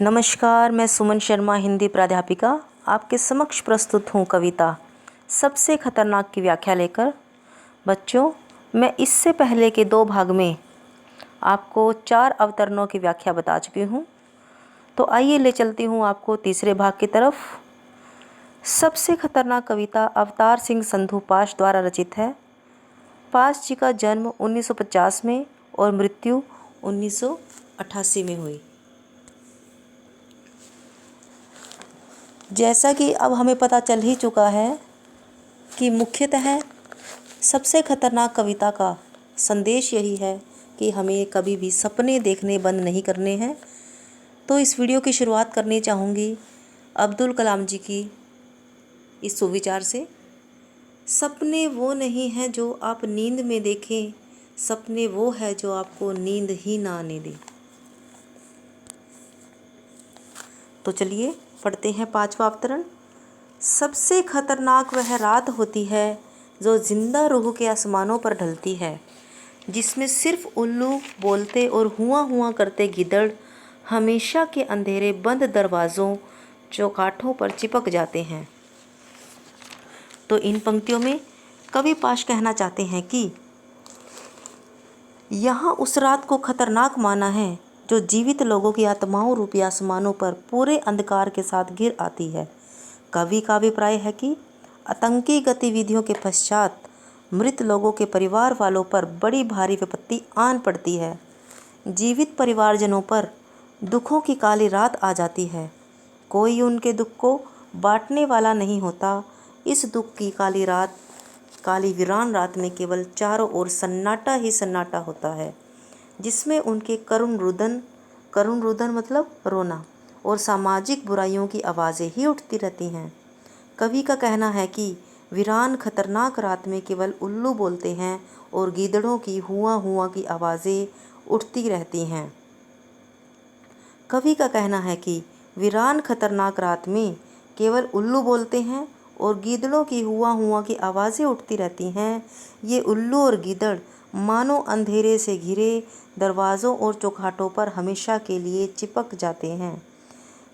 नमस्कार, मैं सुमन शर्मा, हिंदी प्राध्यापिका, आपके समक्ष प्रस्तुत हूँ कविता सबसे खतरनाक की व्याख्या लेकर। बच्चों, मैं इससे पहले के 2 भाग में आपको 4 अवतरणों की व्याख्या बता चुकी हूँ। तो आइए ले चलती हूँ आपको तीसरे भाग की तरफ। सबसे खतरनाक कविता अवतार सिंह संधू पाश द्वारा रचित है। पाश जी का जन्म 1950 में और मृत्यु 1988 में हुई। जैसा कि अब हमें पता चल ही चुका है कि मुख्यतः सबसे खतरनाक कविता का संदेश यही है कि हमें कभी भी सपने देखने बंद नहीं करने हैं। तो इस वीडियो की शुरुआत करनी चाहूँगी अब्दुल कलाम जी की इस सुविचार से। सपने वो नहीं हैं जो आप नींद में देखें, सपने वो है जो आपको नींद ही ना आने दे। तो चलिए पढ़ते हैं 5वां अवतरण। सबसे खतरनाक वह रात होती है जो जिंदा रूह के आसमानों पर ढलती है, जिसमें सिर्फ उल्लू बोलते और हुआ हुआ करते गिद्दड़ हमेशा के अंधेरे बंद दरवाज़ों चौखाटों पर चिपक जाते हैं। तो इन पंक्तियों में कवि पाश कहना चाहते हैं कि यहाँ उस रात को खतरनाक माना है जो जीवित लोगों की आत्माओं रूपी आसमानों पर पूरे अंधकार के साथ गिर आती है। कवि का अभिप्राय है कि आतंकी गतिविधियों के पश्चात मृत लोगों के परिवार वालों पर बड़ी भारी विपत्ति आन पड़ती है। जीवित परिवारजनों पर दुखों की काली रात आ जाती है। कोई उनके दुख को बांटने वाला नहीं होता। इस दुख की काली वीरान रात में केवल चारों ओर सन्नाटा ही सन्नाटा होता है, जिसमें उनके करुण रुदन मतलब रोना और सामाजिक बुराइयों की आवाज़ें ही उठती रहती हैं। कवि का कहना है कि वीरान खतरनाक रात में केवल उल्लू बोलते हैं और गीदड़ों की हुआ हुआ की आवाज़ें उठती रहती हैं। कवि का कहना है कि वीरान खतरनाक रात में केवल उल्लू बोलते हैं और गीदड़ों की हुआ की आवाज़ें उठती रहती हैं। ये उल्लू और गीदड़ मानो अंधेरे से घिरे दरवाज़ों और चौखाटों पर हमेशा के लिए चिपक जाते हैं।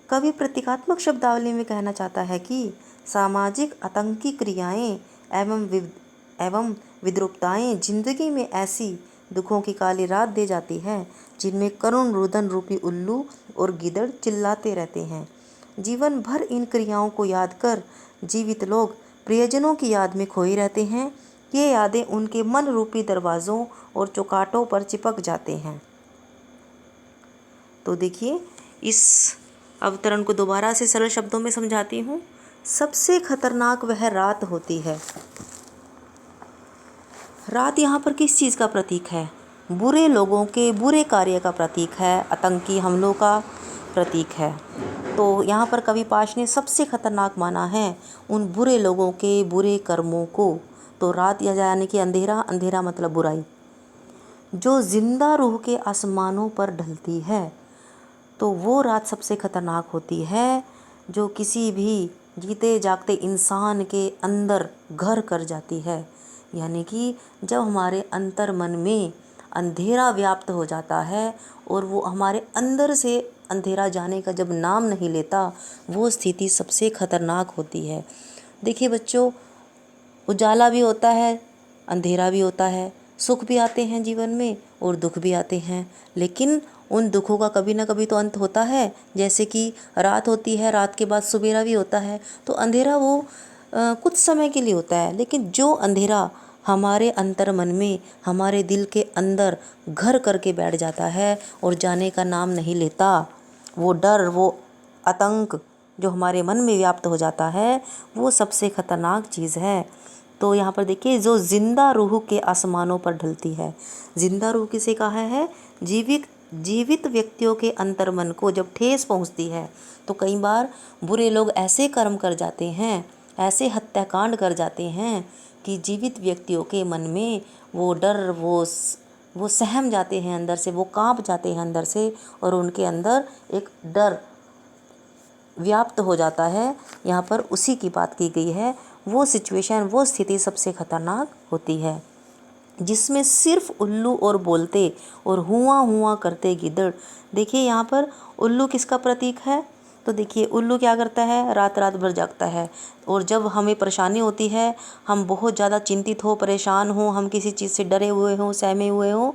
कवि प्रतीकात्मक शब्दावली में कहना चाहता है कि सामाजिक आतंकी क्रियाएं एवं विद्रूपताएं जिंदगी में ऐसी दुखों की काली रात दे जाती है जिनमें करुण रुदन रूपी उल्लू और गीदड़ चिल्लाते रहते हैं। जीवन भर इन क्रियाओं को याद कर जीवित लोग प्रियजनों की याद में खोए रहते हैं। ये यादें उनके मन रूपी दरवाज़ों और चौखाटों पर चिपक जाते हैं। तो देखिए, इस अवतरण को दोबारा से सरल शब्दों में समझाती हूँ। सबसे खतरनाक वह रात होती है। रात यहाँ पर किस चीज़ का प्रतीक है? बुरे लोगों के बुरे कार्य का प्रतीक है, आतंकी हमलों का प्रतीक है। तो यहाँ पर कवि पाश ने सबसे खतरनाक माना है उन बुरे लोगों के बुरे कर्मों को। तो रात यानी कि अंधेरा मतलब बुराई, जो जिंदा रूह के आसमानों पर ढलती है। तो वो रात सबसे खतरनाक होती है जो किसी भी जीते जागते इंसान के अंदर घर कर जाती है। यानी कि जब हमारे अंतर मन में अंधेरा व्याप्त हो जाता है और वो हमारे अंदर से अंधेरा जाने का जब नाम नहीं लेता, वो स्थिति सबसे खतरनाक होती है। देखिए बच्चों, उजाला भी होता है, अंधेरा भी होता है, सुख भी आते हैं जीवन में और दुख भी आते हैं, लेकिन उन दुखों का कभी ना कभी तो अंत होता है। जैसे कि रात होती है, रात के बाद सवेरा भी होता है। तो अंधेरा वो कुछ समय के लिए होता है, लेकिन जो अंधेरा हमारे अंतर मन में, हमारे दिल के अंदर घर करके बैठ जाता है और जाने का नाम नहीं लेता, वो डर, वो आतंक जो हमारे मन में व्याप्त हो जाता है, वो सबसे खतरनाक चीज़ है। तो यहाँ पर देखिए, जो जिंदा रूह के आसमानों पर ढलती है। जिंदा रूह किसे कहा है? जीवित व्यक्तियों के अंतर मन को जब ठेस पहुँचती है, तो कई बार बुरे लोग ऐसे कर्म कर जाते हैं, ऐसे हत्याकांड कर जाते हैं कि जीवित व्यक्तियों के मन में वो डर, वो सहम जाते हैं अंदर से, वो कांप जाते हैं अंदर से और उनके अंदर एक डर व्याप्त हो जाता है। यहाँ पर उसी की बात की गई है। वो सिचुएशन, वो स्थिति सबसे खतरनाक होती है। जिसमें सिर्फ उल्लू और बोलते और हुआ हुआ करते गिद्दड़। देखिए यहाँ पर उल्लू किसका प्रतीक है? तो देखिए उल्लू क्या करता है, रात रात भर जागता है। और जब हमें परेशानी होती है, हम बहुत ज़्यादा चिंतित हो, परेशान हो, हम किसी चीज़ से डरे हुए हों, सहमे हुए हों,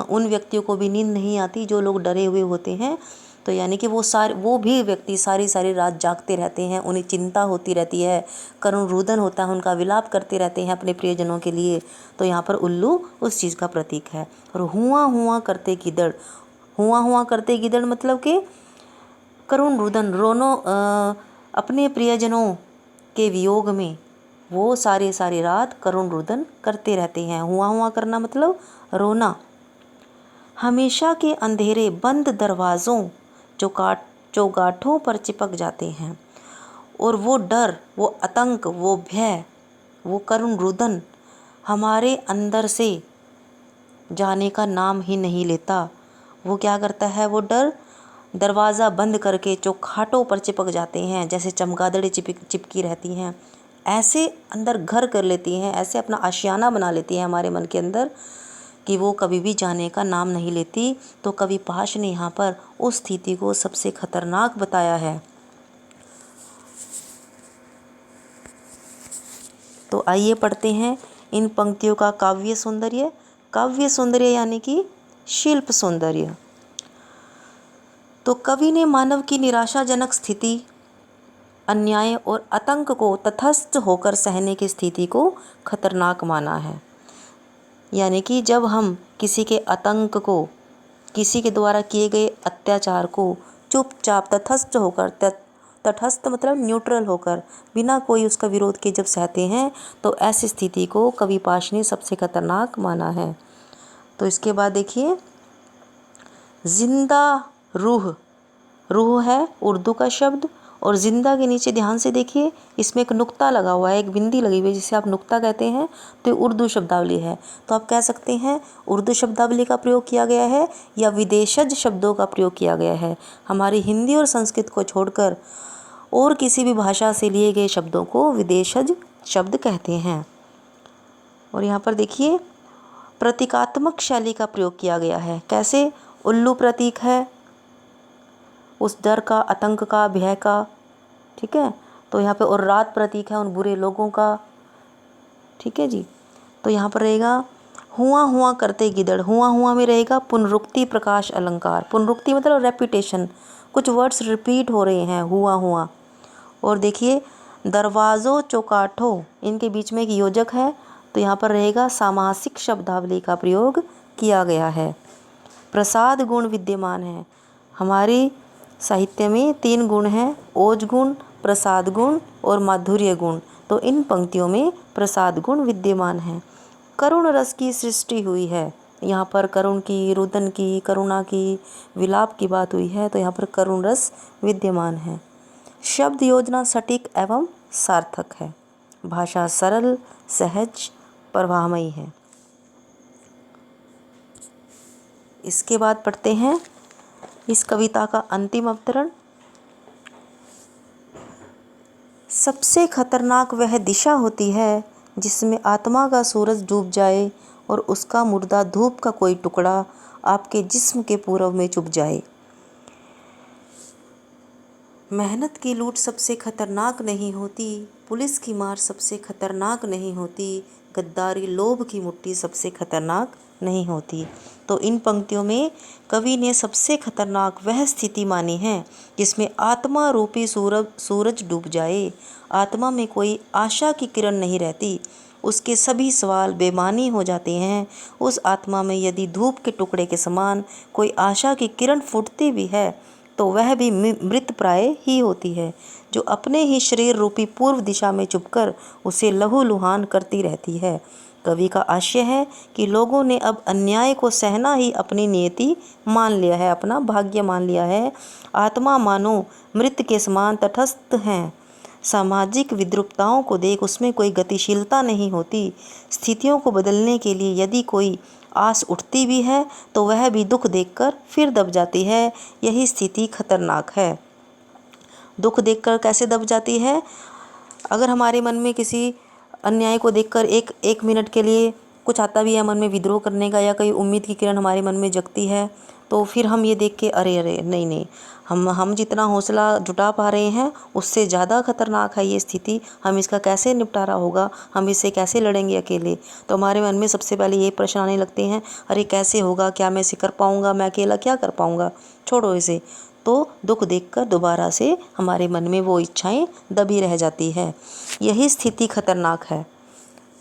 उन व्यक्तियों को भी नींद नहीं आती जो लोग डरे हुए होते हैं। तो यानी कि वो भी व्यक्ति सारी सारी रात जागते रहते हैं, उन्हें चिंता होती रहती है, करुण रुदन होता है, उनका विलाप करते रहते हैं अपने प्रियजनों के लिए। तो यहाँ पर उल्लू उस चीज़ का प्रतीक है। और हुआ हुआ करते गिद्दड़, हुआ हुआ करते गिद्दड़ मतलब कि करुण रुदन, रोनो अपने प्रियजनों के वियोग में वो सारी सारी रात करुण रुदन करते रहते हैं। हुआ हुआ करना मतलब रोना। हमेशा के अंधेरे बंद दरवाज़ों चौगाठों पर चिपक जाते हैं, और वो डर, वो आतंक, वो भय, वो करुण रुदन हमारे अंदर से जाने का नाम ही नहीं लेता। वो क्या करता है, वो डर दरवाज़ा बंद करके चौखाटों पर चिपक जाते हैं, जैसे चमगादड़ें चिपकी रहती हैं, ऐसे अंदर घर कर लेती हैं, ऐसे अपना आशियाना बना लेती हैं हमारे मन के अंदर कि वो कभी भी जाने का नाम नहीं लेती। तो कवि पाश ने यहाँ पर उस स्थिति को सबसे खतरनाक बताया है। तो आइए पढ़ते हैं इन पंक्तियों का काव्य सौंदर्य। काव्य सौंदर्य यानी कि शिल्प सौंदर्य। तो कवि ने मानव की निराशाजनक स्थिति, अन्याय और आतंक को तटस्थ होकर सहने की स्थिति को खतरनाक माना है। यानी कि जब हम किसी के आतंक को, किसी के द्वारा किए गए अत्याचार को चुपचाप तटस्थ होकर, तटस्थ मतलब न्यूट्रल होकर, बिना कोई उसका विरोध किए जब सहते हैं, तो ऐसी स्थिति को कवि पाश ने सबसे खतरनाक माना है। तो इसके बाद देखिए, जिंदा रूह, रूह है उर्दू का शब्द, और जिंदा के नीचे ध्यान से देखिए, इसमें एक नुक्ता लगा हुआ है, एक बिंदी लगी हुई है, जिसे आप नुक्ता कहते हैं। तो उर्दू शब्दावली है। तो आप कह सकते हैं उर्दू शब्दावली का प्रयोग किया गया है या विदेशज शब्दों का प्रयोग किया गया है। हमारी हिंदी और संस्कृत को छोड़कर और किसी भी भाषा से लिए गए शब्दों को विदेशज शब्द कहते हैं। और यहाँ पर देखिए, प्रतीकात्मक शैली का प्रयोग किया गया है। कैसे? उल्लू प्रतीक है उस डर का, आतंक का, भय का, ठीक है। तो यहाँ पे और रात प्रतीक है उन बुरे लोगों का, ठीक है जी। तो यहाँ पर रहेगा हुआ हुआ करते गिदड़। हुआ हुआ में रहेगा पुनरुक्ति प्रकाश अलंकार। पुनरुक्ति मतलब रेपिटेशन, कुछ वर्ड्स रिपीट हो रहे हैं, हुआ हुआ। और देखिए दरवाज़ों चौकाठों, इनके बीच में एक योजक है, तो यहाँ पर रहेगा सामासिक शब्दावली का प्रयोग किया गया है। प्रसाद गुण विद्यमान है। हमारी साहित्य में 3 गुण हैं, ओज गुण, प्रसाद गुण और माधुर्य गुण। तो इन पंक्तियों में प्रसाद गुण विद्यमान है। करुण रस की सृष्टि हुई है। यहाँ पर करुण की, रुदन की, करुणा की, विलाप की बात हुई है, तो यहाँ पर करुण रस विद्यमान है। शब्द योजना सटीक एवं सार्थक है। भाषा सरल, सहज, प्रवाहमयी है। इसके बाद पढ़ते हैं इस कविता का अंतिम अवतरण। सबसे खतरनाक वह दिशा होती है जिसमें आत्मा का सूरज डूब जाए और उसका मुर्दा धूप का कोई टुकड़ा आपके जिस्म के पूरब में चुभ जाए। मेहनत की लूट सबसे खतरनाक नहीं होती, पुलिस की मार सबसे खतरनाक नहीं होती, गद्दारी लोभ की मुट्ठी सबसे खतरनाक नहीं होती। तो इन पंक्तियों में कवि ने सबसे खतरनाक वह स्थिति मानी है जिसमें आत्मा रूपी सूरज डूब जाए, आत्मा में कोई आशा की किरण नहीं रहती, उसके सभी सवाल बेमानी हो जाते हैं। उस आत्मा में यदि धूप के टुकड़े के समान कोई आशा की किरण फूटती भी है तो वह भी मृत प्राय ही होती है, जो अपने ही शरीर रूपी पूर्व दिशा में चुभकर उसे लहूलुहान करती रहती है। कवि का आशय है कि लोगों ने अब अन्याय को सहना ही अपनी नियति मान लिया है, अपना भाग्य मान लिया है। आत्मा मानो मृत के समान तटस्थ हैं। सामाजिक विद्रूपताओं को देख उसमें कोई गतिशीलता नहीं होती। स्थितियों को बदलने के लिए यदि कोई आस उठती भी है तो वह भी दुख देखकर फिर दब जाती है। यही स्थिति खतरनाक है। दुख देखकर कैसे दब जाती है? अगर हमारे मन में किसी अन्याय को देखकर एक मिनट के लिए कुछ आता भी है मन में विद्रोह करने का या कोई उम्मीद की किरण हमारे मन में जगती है, तो फिर हम ये देख के अरे अरे नहीं नहीं, हम जितना हौसला जुटा पा रहे हैं उससे ज़्यादा खतरनाक है ये स्थिति, हम इसका कैसे निपटारा होगा, हम इससे कैसे लड़ेंगे अकेले। तो हमारे मन में सबसे पहले ये प्रश्न आने लगते हैं, अरे कैसे होगा, क्या मैं इसे कर पाऊँगा, मैं अकेला क्या कर पाऊँगा, छोड़ो इसे। तो दुख देखकर दोबारा से हमारे मन में वो इच्छाएं दबी रह जाती है। यही स्थिति खतरनाक है।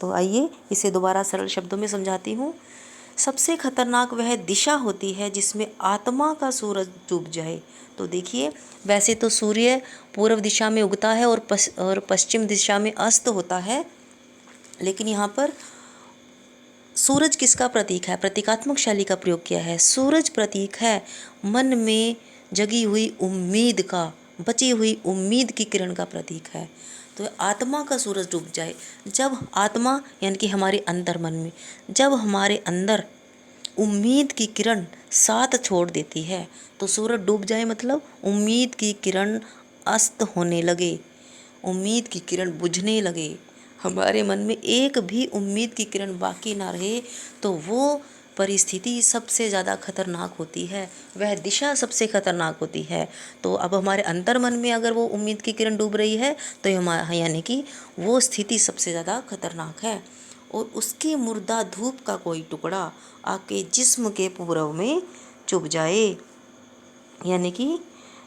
तो आइए इसे दोबारा सरल शब्दों में समझाती हूँ। सबसे खतरनाक वह दिशा होती है जिसमें आत्मा का सूरज डूब जाए। तो देखिए, वैसे तो सूर्य पूर्व दिशा में उगता है और पश्चिम दिशा में अस्त होता है, लेकिन यहाँ पर सूरज किसका प्रतीक है, प्रतीकात्मक शैली का प्रयोग किया है। सूरज प्रतीक है मन में जगी हुई उम्मीद का, बची हुई उम्मीद की किरण का प्रतीक है। तो आत्मा का सूरज डूब जाए, जब आत्मा यानी कि हमारे अंदर मन में, जब हमारे अंदर उम्मीद की किरण साथ छोड़ देती है, तो सूरज डूब जाए मतलब उम्मीद की किरण अस्त होने लगे, उम्मीद की किरण बुझने लगे, हमारे मन में एक भी उम्मीद की किरण बाकी ना रहे, तो वो परिस्थिति सबसे ज़्यादा खतरनाक होती है, वह दिशा सबसे खतरनाक होती है। तो अब हमारे अंतर मन में अगर वो उम्मीद की किरण डूब रही है तो यानी कि वो स्थिति सबसे ज़्यादा खतरनाक है। और उसकी मुर्दा धूप का कोई टुकड़ा आपके जिस्म के पूरब में चुभ जाए, यानी कि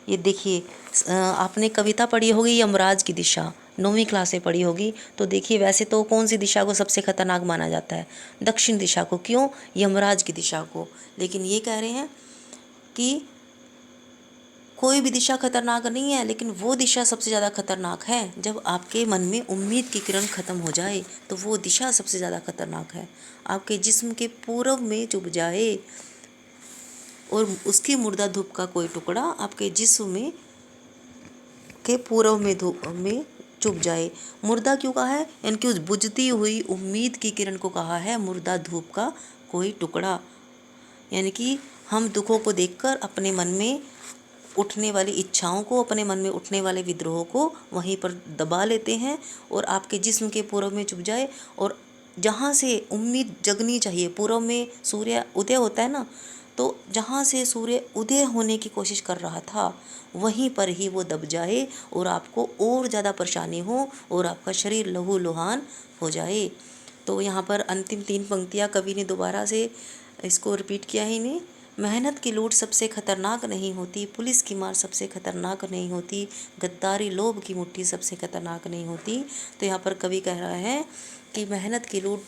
ये देखिए, आपने कविता पढ़ी होगी यमराज की दिशा, 9वीं क्लास से पढ़ी होगी। तो देखिए, वैसे तो कौन सी दिशा को सबसे खतरनाक माना जाता है, दक्षिण दिशा को, क्यों, यमराज की दिशा को। लेकिन ये कह रहे हैं कि कोई भी दिशा खतरनाक नहीं है, लेकिन वो दिशा सबसे ज़्यादा खतरनाक है जब आपके मन में उम्मीद की किरण खत्म हो जाए, तो वो दिशा सबसे ज़्यादा खतरनाक है। आपके जिस्म के पूरब में चुभ जाए और उसकी मुर्दा धूप का कोई टुकड़ा आपके जिस्म में के पूरब में धूप में चुभ जाए। मुर्दा क्यों कहा है, यानी कि उस बुझती हुई उम्मीद की किरण को कहा है मुर्दा धूप का कोई टुकड़ा। यानी कि हम दुखों को देखकर अपने मन में उठने वाली इच्छाओं को, अपने मन में उठने वाले विद्रोह को वहीं पर दबा लेते हैं और आपके जिस्म के पूरब में चुभ जाए, और जहाँ से उम्मीद जगनी चाहिए, पूरब में सूर्य उदय होता है ना, तो जहाँ से सूर्य उदय होने की कोशिश कर रहा था वहीं पर ही वो दब जाए और आपको और ज़्यादा परेशानी हो और आपका शरीर लहूलुहान हो जाए। तो यहाँ पर अंतिम 3 पंक्तियाँ कवि ने दोबारा से इसको रिपीट किया ही नहीं। मेहनत की लूट सबसे खतरनाक नहीं होती, पुलिस की मार सबसे खतरनाक नहीं होती, गद्दारी लोभ की मुट्ठी सबसे खतरनाक नहीं होती। तो यहाँ पर कवि कह रहा है कि मेहनत की लूट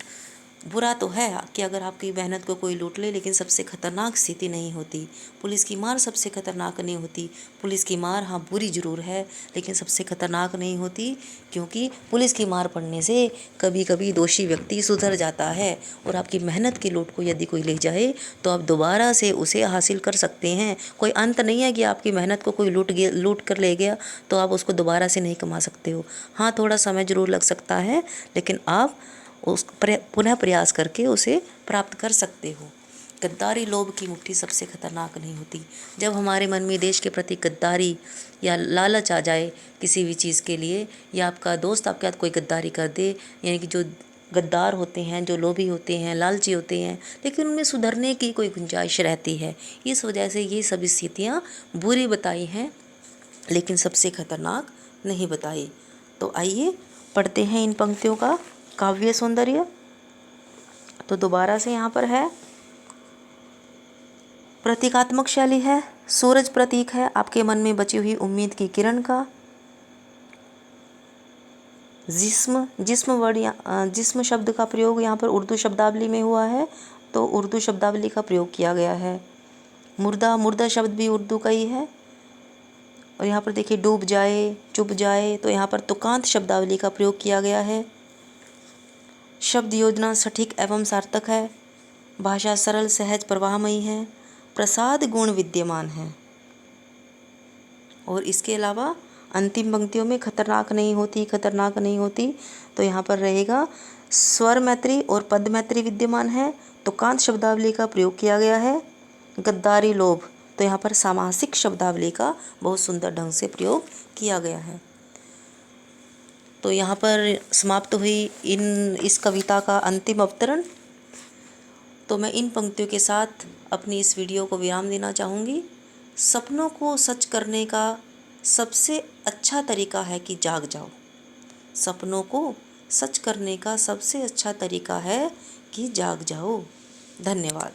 बुरा तो है कि अगर आपकी मेहनत को कोई लूट ले, लेकिन सबसे खतरनाक स्थिति नहीं होती। पुलिस की मार सबसे खतरनाक नहीं होती, पुलिस की मार हाँ बुरी ज़रूर है लेकिन सबसे खतरनाक नहीं होती, क्योंकि पुलिस की मार पड़ने से कभी कभी दोषी व्यक्ति सुधर जाता है और आपकी मेहनत की लूट को यदि कोई ले जाए तो आप दोबारा से उसे हासिल कर सकते हैं। कोई अंत नहीं है कि आपकी मेहनत को कोई लूट कर ले गया तो आप उसको दोबारा से नहीं कमा सकते हो। हाँ, थोड़ा समय ज़रूर लग सकता है, लेकिन आप उस पुनः प्रयास करके उसे प्राप्त कर सकते हो। गद्दारी लोभ की मुट्ठी सबसे खतरनाक नहीं होती। जब हमारे मन में देश के प्रति गद्दारी या लालच आ जाए किसी भी चीज़ के लिए, या आपका दोस्त आपके साथ कोई गद्दारी कर दे, यानी कि जो गद्दार होते हैं, जो लोभी होते हैं, लालची होते हैं, लेकिन उनमें सुधरने की कोई गुंजाइश रहती है, इस वजह से ये सभी स्थितियाँ बुरी बताई हैं लेकिन सबसे खतरनाक नहीं बताई। तो आइए पढ़ते हैं इन पंक्तियों का काव्य सौंदर्य। तो दोबारा से यहाँ पर है, प्रतीकात्मक शैली है, सूरज प्रतीक है आपके मन में बची हुई उम्मीद की किरण का। जिस्म शब्द का प्रयोग यहाँ पर उर्दू शब्दावली में हुआ है, तो उर्दू शब्दावली का प्रयोग किया गया है। मुर्दा शब्द भी उर्दू का ही है। और यहाँ पर देखिए, डूब जाए, चुभ जाए, तो यहाँ पर तुकांत शब्दावली का प्रयोग किया गया है। शब्द योजना सटीक एवं सार्थक है, भाषा सरल सहज प्रवाहमयी है, प्रसाद गुण विद्यमान है। और इसके अलावा अंतिम पंक्तियों में खतरनाक नहीं होती, तो यहाँ पर रहेगा स्वर मैत्री और पद मैत्री विद्यमान है, तुकांत शब्दावली का प्रयोग किया गया है। गद्दारी लोभ, तो यहाँ पर सामासिक शब्दावली का बहुत सुंदर ढंग से प्रयोग किया गया है। तो यहाँ पर समाप्त हुई इस कविता का अंतिम अवतरण। तो मैं इन पंक्तियों के साथ अपनी इस वीडियो को विराम देना चाहूँगी। सपनों को सच करने का सबसे अच्छा तरीका है कि जाग जाओ। सपनों को सच करने का सबसे अच्छा तरीका है कि जाग जाओ। धन्यवाद।